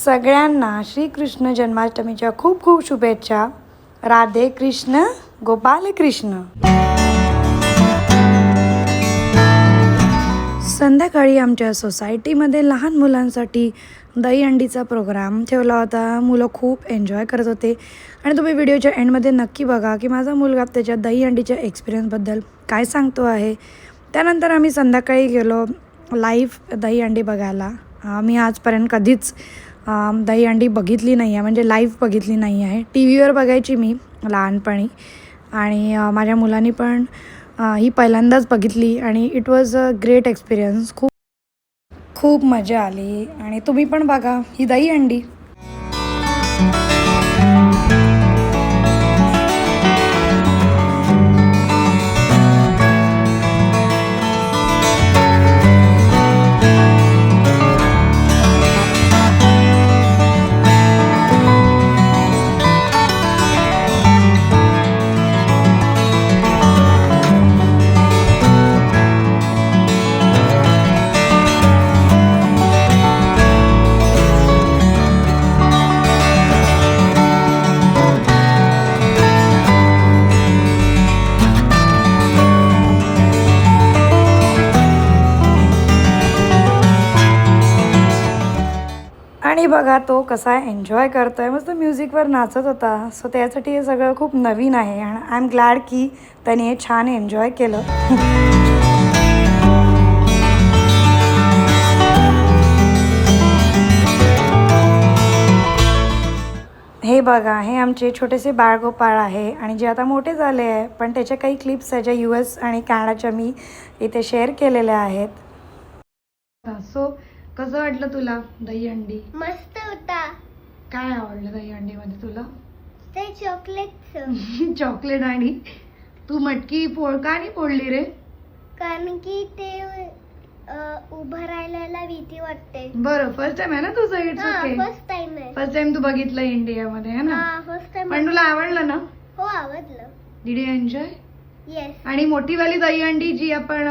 सगळ्यांना श्रीकृष्ण जन्माष्टमीच्या खूप खूप शुभेच्छा. राधे कृष्ण गोपाल कृष्ण. संध्याकाळी आमच्या सोसायटीमध्ये लहान मुलांसाठी दहीहंडीचा प्रोग्राम ठेवला होता. मुलं खूप एन्जॉय करत होते आणि तुम्ही व्हिडिओच्या एंडमध्ये नक्की बघा की माझा मुलगा त्याच्या दहीहंडीच्या एक्सपिरियन्सबद्दल काय सांगतो आहे. त्यानंतर आम्ही संध्याकाळी गेलो लाईव्ह दहीहंडी बघायला. मी आजपर्यंत कधीच दहीहंडी बघितली नाही आहे, म्हणजे लाईव्ह बघितली नाही आहे. टी व्हीवर बघायची मी लहानपणी आणि माझ्या मुलांनी पण ही पहिल्यांदाच बघितली आणि it was a great experience. खूप मजा आली आणि तुम्ही पण बघा ही दहीहंडी. आणि बघा तो कसा एन्जॉय करतो आहे, मस्त म्युझिकवर नाचत होता. सो त्यासाठी हे सगळं खूप नवीन आहे आणि आय एम ग्लॅड की त्याने हे छान एन्जॉय केलं. हे बघा हे आमचे छोटेसे बाळगोपाळ आहे आणि जे आता मोठे झाले आहे, पण त्याच्या काही क्लिप्स आहे ज्या US आणि कॅनडाच्या मी इथे शेअर केलेल्या आहेत. सो कसं वाटलं तुला दहीहंडी? मस्त होता. काय आवडलं दहीहंडीमध्ये तुला? ते चॉकलेट. चॉकलेट. आणि तू मटकी का नाही फोडली रे? कारण की ते उभं राहायला भीती वाटते. बरं, फर्स्ट टाइम आहे ना तुझं? It's okay. फर्स्ट टाइम आहे. फर्स्ट टाइम तू बघितलं इंडियामध्ये आहे ना? First time. पण तुला आवडलं ना? हो, आवडलं. Did you enjoy? येस. आणि मोठीवाली दहीहंडी जी आपण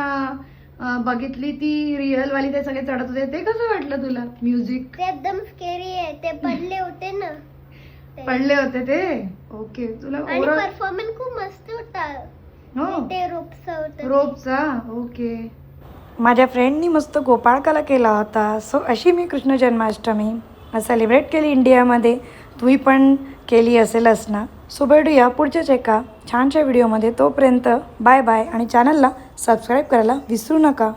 बघितली ती रिअल वाली, ते सगळे चढत होते, ते कसं वाटलं तुला? म्युझिक ते एकदम स्केरी आहे. ते पडले होते ना. पडले होते ते. ओके. तुला आणि परफॉर्मन्स खूप मस्त होता. हो, ते रोपचा. रोपचा. ओके. माझ्या फ्रेंडनी मस्त गोपाळकाला केला होता. सो अशी मी कृष्ण जन्माष्टमी सेलिब्रेट केली इंडियामध्ये. तुम्ही पण केली असेलच ना? सो भेटूया पुढच्याच एका छानशा व्हिडिओमध्ये. तोपर्यंत बाय बाय आणि चॅनलला सबस्क्राईब करायला विसरू नका.